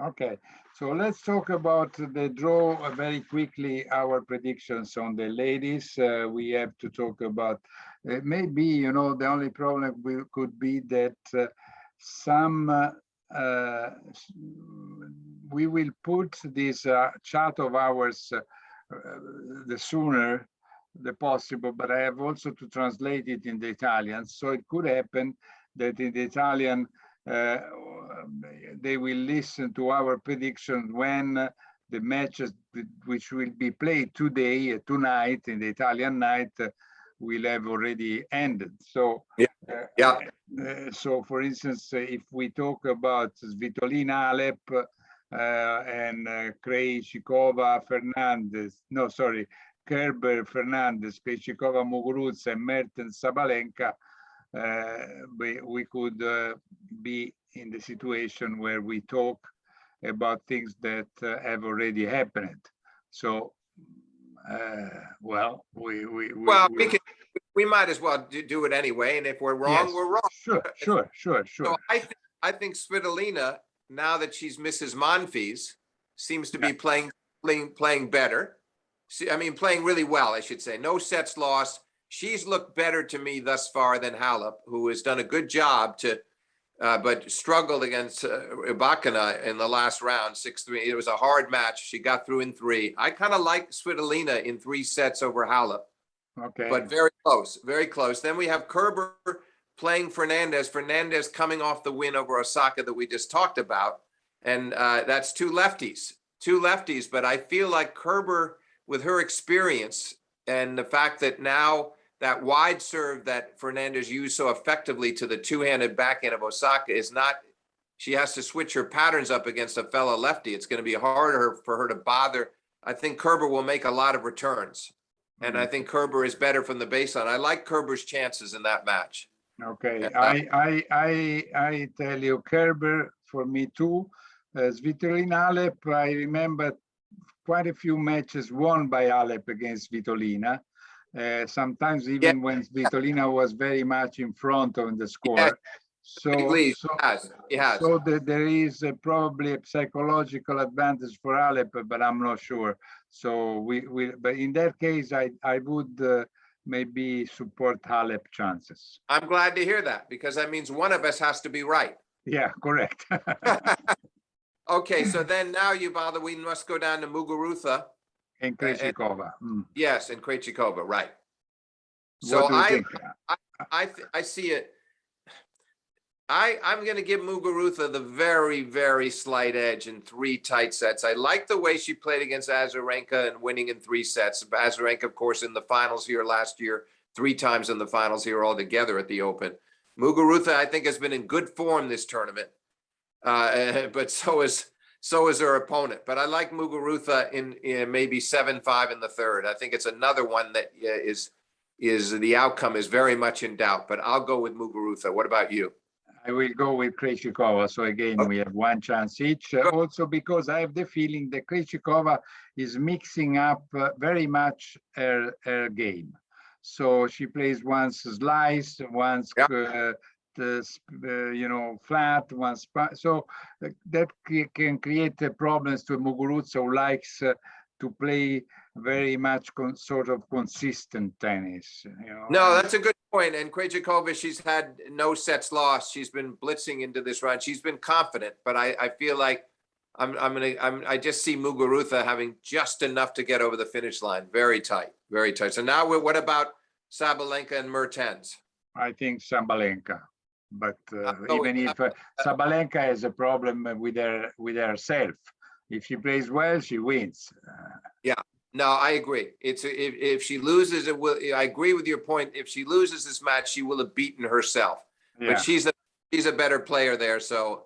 Okay, so let's talk about the draw very quickly. Our predictions on the ladies. We have to talk about maybe the only problem could be that we will put this chat of ours the sooner the possible, but I have also to translate it in the Italian. So it could happen that in the Italian, they will listen to our predictions when the matches which will be played tonight in the Italian night will have already ended. So so for instance, if we talk about Svitolina Alep and Krejcikova Fernandez, Kerber Fernandez, Krejcikova Muguruza, and Mertens Sabalenka, we could be in the situation where we talk about things that have already happened. So, we might as well do it anyway, and if we're wrong, we're wrong. Sure. So I think Svitolina, now that she's Mrs. Monfils, seems to be playing playing better. Playing really well, I should say. No sets lost. She's looked better to me thus far than Halep, who has done a good job but struggled against Ibakina in the last round, 6-3. It was a hard match. She got through in 3. I kind of like Svitolina in 3 sets over Halep. Okay. But very close, very close. Then we have Kerber playing Fernandez. Fernandez coming off the win over Osaka that we just talked about. And that's two lefties. But I feel like Kerber, with her experience and the fact that now that wide serve that Fernandez used so effectively to the two-handed backhand of Osaka is not, she has to switch her patterns up against a fellow lefty. It's going to be harder for her to bother. I think Kerber will make a lot of returns. And I think Kerber is better from the baseline. I like Kerber's chances in that match. Okay, I tell you, Kerber for me too. Svitolina Halep, I remember quite a few matches won by Halep against Svitolina. Sometimes even when Svitolina was very much in front on the score. So there is probably a psychological advantage for Halep, but I'm not sure. So but in that case, I would maybe support Halep chances. I'm glad to hear that, because that means one of us has to be right. Yeah, correct. Okay, so then now, Ubaldo, we must go down to Muguruza. And Krejcikova. Yes, and Krejcikova, right. So I see it. I'm going to give Muguruza the very, very slight edge in 3 tight sets. I like the way she played against Azarenka and winning in 3 sets. Azarenka, of course, in the finals here last year, 3 times in the finals here altogether at the Open. Muguruza, I think, has been in good form this tournament, but so is her opponent. But I like Muguruza in maybe 7-5 in the third. I think it's another one that is the outcome is very much in doubt. But I'll go with Muguruza. What about you? I will go with Krejcikova. So again, we have 1 chance each. Also because I have the feeling that Krejcikova is mixing up very much her game. So she plays once slice, once flat, once. So that can create problems to Muguruza, who likes to play very much sort of consistent tennis. No, that's a good point. And Krejcikova, she's had no sets lost. She's been blitzing into this run. She's been confident, but I feel like I just see Muguruza having just enough to get over the finish line. Very tight, very tight. So now what about Sabalenka and Mertens? I think Sabalenka, but even if Sabalenka has a problem with herself, if she plays well, she wins. Yeah. No, I agree. If she loses, it will. I agree with your point. If she loses this match, she will have beaten herself. Yeah. But she's a better player there, so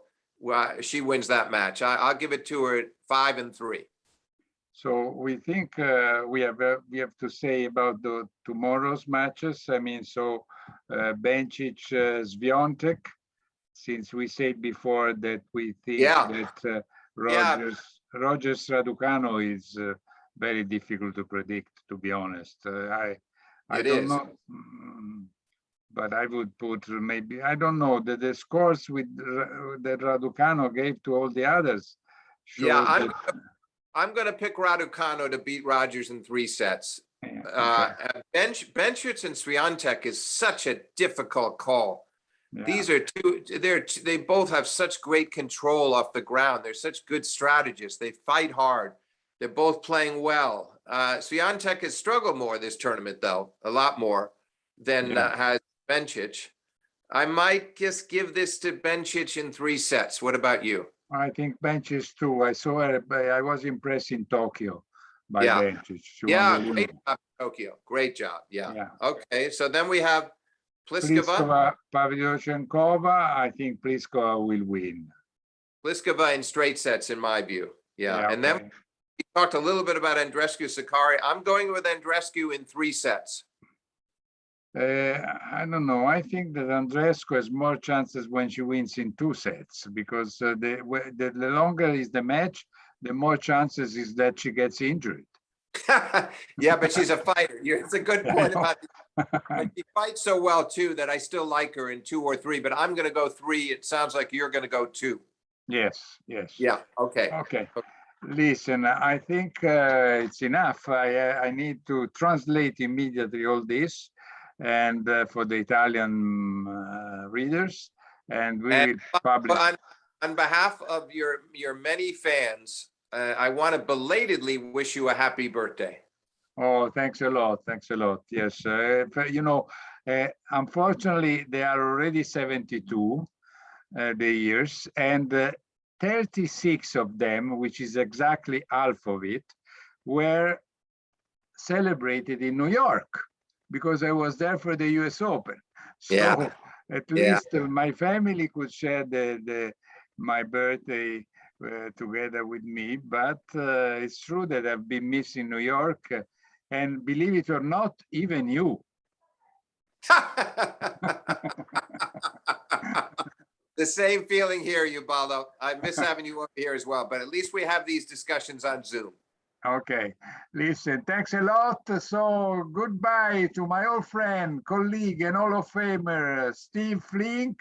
she wins that match. I'll give it to her 5-3. So we think we have to say about tomorrow's matches. I mean, so Bencic, Swiatek, since we said before that we think that Rogers Raducanu is very difficult to predict, to be honest. I don't know, but I would put maybe, I don't know, the scores that Raducanu gave to all the others. I'm going to pick Raducanu to beat Rogers in 3 sets. Bencic and Swiatek is such a difficult call. Yeah. These are they both have such great control off the ground. They're such good strategists. They fight hard. They're both playing well. Swiatek has struggled more this tournament, though, a lot more than has Bencic. I might just give this to Bencic in 3 sets. What about you? I think Bencic too. I saw her. I was impressed in Tokyo by Bencic. Great job, Tokyo. Great job. Yeah. Okay, so then we have Pliskova, Pavlyuchenkova. I think Pliskova will win. Pliskova in straight sets, in my view. And then we talked a little bit about Andreescu Sakari. I'm going with Andreescu in 3 sets. I don't know. I think that Andreescu has more chances when she wins in 2 sets, because the longer is the match, the more chances is that she gets injured. Yeah, but she's a fighter. It's a good point about it. But she fights so well too that I still like her in 2 or 3. But I'm going to go 3. It sounds like you're going to go 2. Yes. Yeah. Okay. Listen, I think it's enough. I need to translate immediately all this, and for the Italian readers, and we And will publish. on behalf of your many fans, I want to belatedly wish you a happy birthday. Oh, thanks a lot. Thanks a lot. Yes, you know, unfortunately, they are already 72 the years, and 36 of them, which is exactly half of it, were celebrated in New York because I was there for the US Open. So Yeah. at Yeah. least my family could share my birthday together with me. But it's true that I've been missing New York, and believe it or not, even you. The same feeling here, Ubaldo. I miss having you up here as well, but at least we have these discussions on Zoom. Okay, listen, thanks a lot. So goodbye to my old friend, colleague, and Hall of Famer, Steve Flink.